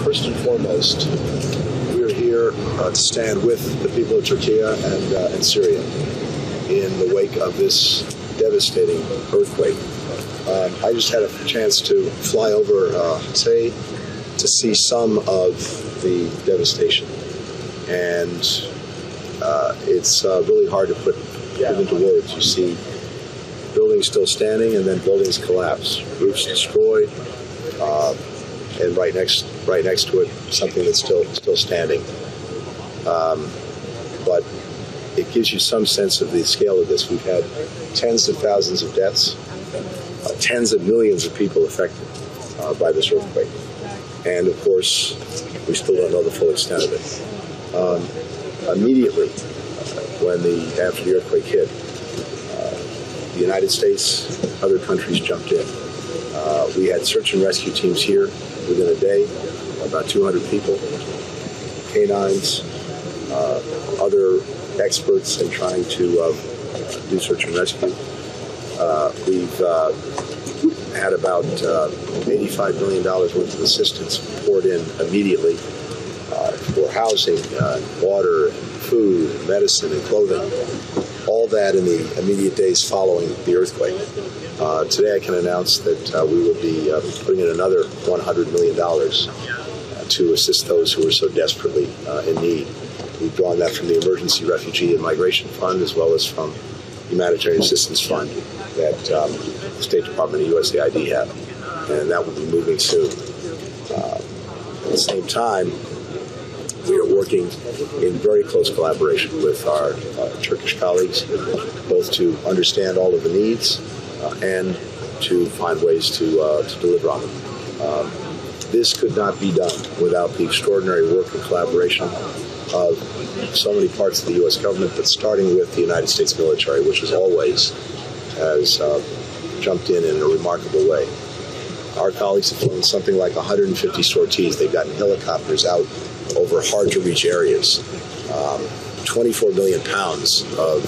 first and foremost, we are here to stand with the people of Turkey and Syria in the wake of this devastating earthquake. I just had a chance to fly over Hatay to see some of the devastation, and it's really hard to put it into words. You see buildings still standing, and then buildings collapse, roofs destroyed, and right next to it, something that's still standing. But it gives you some sense of the scale of this. We've had tens of thousands of deaths, tens of millions of people affected by this earthquake. And of course, we still don't know the full extent of it. Immediately, after the earthquake hit, the United States, other countries jumped in. We had search and rescue teams here within a day, about 200 people, canines, other experts in trying to do search and rescue. We've had about $85 million worth of assistance poured in immediately for housing, water, food, medicine, and clothing. All that in the immediate days following the earthquake. Today I can announce that we will be putting in another $100 million to assist those who are so desperately in need. We've drawn that from the Emergency Refugee and Migration Fund as well as from the Humanitarian Assistance Fund that the State Department and USAID have, and that will be moving soon. At the same time, we are working in very close collaboration with our Turkish colleagues, both to understand all of the needs and to find ways to deliver on them. This could not be done without the extraordinary work and collaboration of so many parts of the U.S. government, but starting with the United States military, which as always has jumped in a remarkable way. Our colleagues have flown something like 150 sorties. They've gotten helicopters out over hard-to-reach areas. 24 million pounds of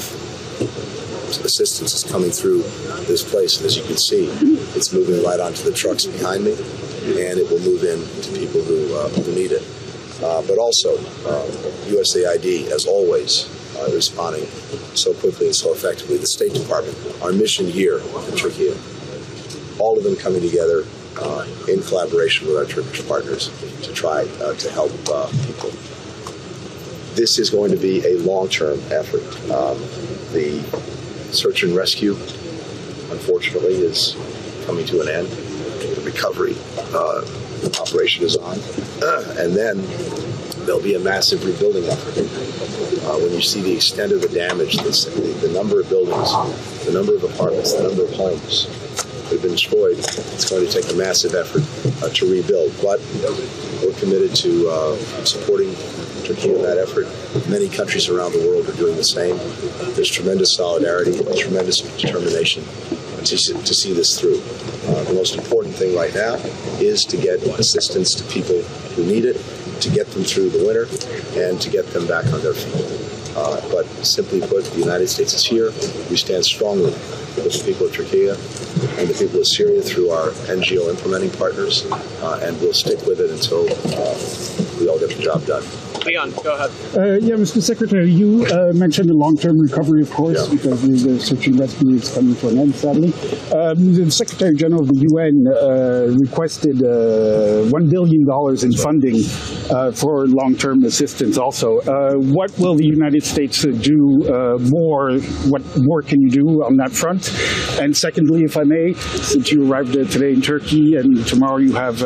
assistance is coming through this place, and as you can see, it's moving right onto the trucks behind me, and it will move in to people who need it. But also, USAID, as always, responding so quickly and so effectively. The State Department, our mission here in Turkey, all of them coming together in collaboration with our Turkish partners to try to help people. This is going to be a long-term effort. The search and rescue, unfortunately, is coming to an end. The recovery operation is on. And then there'll be a massive rebuilding effort. When you see the extent of the damage, the number of buildings, the number of apartments, the number of homes that have been destroyed, it's going to take a massive effort to rebuild. But we're committed to supporting Turkey in that effort. Many countries around the world are doing the same. There's tremendous solidarity and tremendous determination to see this through. The most important thing right now is to get assistance to people who need it, to get them through the winter, and to get them back on their feet. But simply put, the United States is here. We stand strongly with the people of Turkey and the people of Syria through our NGO implementing partners, and we'll stick with it until we all get the job done. Leon, go ahead. Yeah, Mr. Secretary, you mentioned the long-term recovery, of course, because the search and rescue is coming to an end, sadly. The Secretary General of the UN requested $1 billion in funding for long-term assistance also. What will the United States do more? What more can you do on that front? And secondly, if I may, since you arrived today in Turkey and tomorrow you have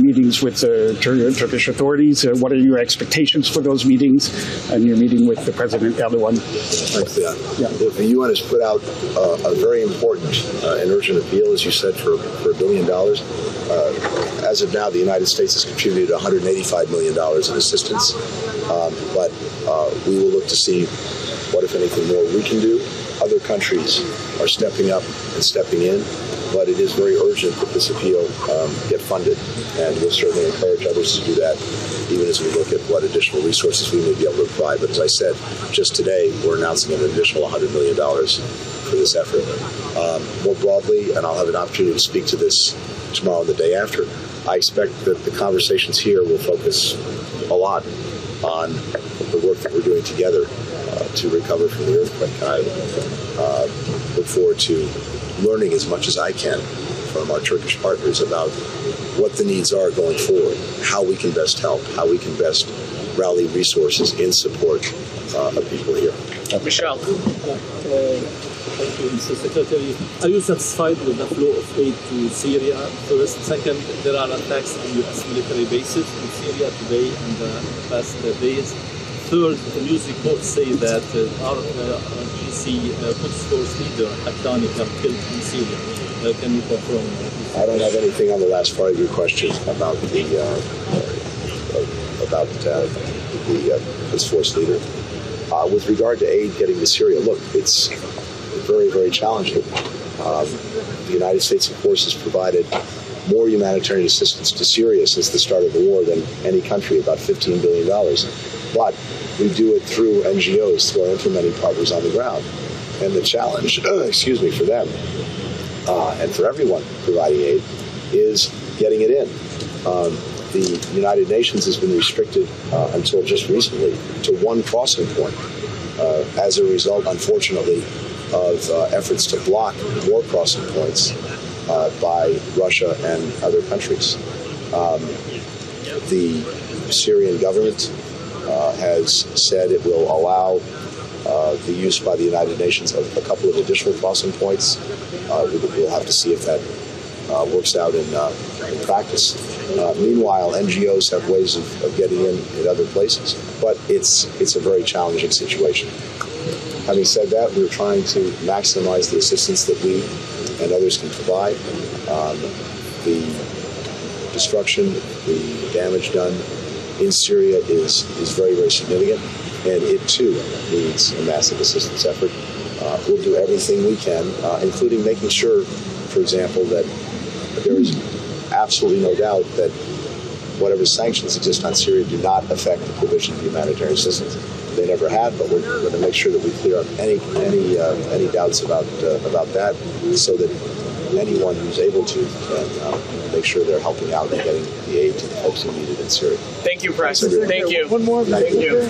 meetings with Turkish authorities, what are your expectations for those meetings and your meeting with the President Erdogan? Thanks, Leon. Yeah. The UN has put out a very important and urgent appeal, as you said, for $1 billion. As of now, the United States has contributed $185 million in assistance, but we will look to see what, if anything, more we can do. Other countries are stepping up and stepping in, but it is very urgent that this appeal get funded, and we'll certainly encourage others to do that, even as we look at what additional resources we may be able to provide. But as I said, just today, we're announcing an additional $100 million for this effort. More broadly, and I'll have an opportunity to speak to this tomorrow and the day after, I expect that the conversations here will focus a lot on the work that we're doing together to recover from the earthquake. I look forward to learning as much as I can from our Turkish partners about what the needs are going forward, how we can best help, how we can best rally resources in support of people here. Michelle. Thank you, Mr. Secretary. Are you satisfied with the flow of aid to Syria? First. Second, there are attacks on U.S. military bases in Syria today and the past days. Third, news reports say that RGC Quds Force leader Abd Dıs killed in Syria. Can you confirm? I don't have anything on the last part of your question about the Quds Force leader. With regard to aid getting to Syria, look, it's very, very challenging. The United States, of course, has provided more humanitarian assistance to Syria since the start of the war than any country, about $15 billion. But we do it through NGOs, through our implementing partners on the ground. And the challenge, for them and for everyone providing aid is getting it in. The United Nations has been restricted until just recently to one crossing point as a result, unfortunately, of efforts to block more crossing points by Russia and other countries. The Syrian government has said it will allow the use by the United Nations of a couple of additional crossing points. We'll have to see if that works out in practice. Meanwhile, NGOs have ways of getting in other places, but it's a very challenging situation. Having said that, we're trying to maximize the assistance that we and others can provide. The destruction, the damage done in Syria is very, very significant, and it too needs a massive assistance effort. We'll do everything we can, including making sure, for example, that there is absolutely no doubt that whatever sanctions exist on Syria do not affect the provision of humanitarian assistance. They never have, but we're going to make sure that we clear up any doubts about that, so that anyone who's able to can make sure they're helping out and getting the aid to the folks who need it in Syria. Thank you, President. Thank you. One more. Thank you.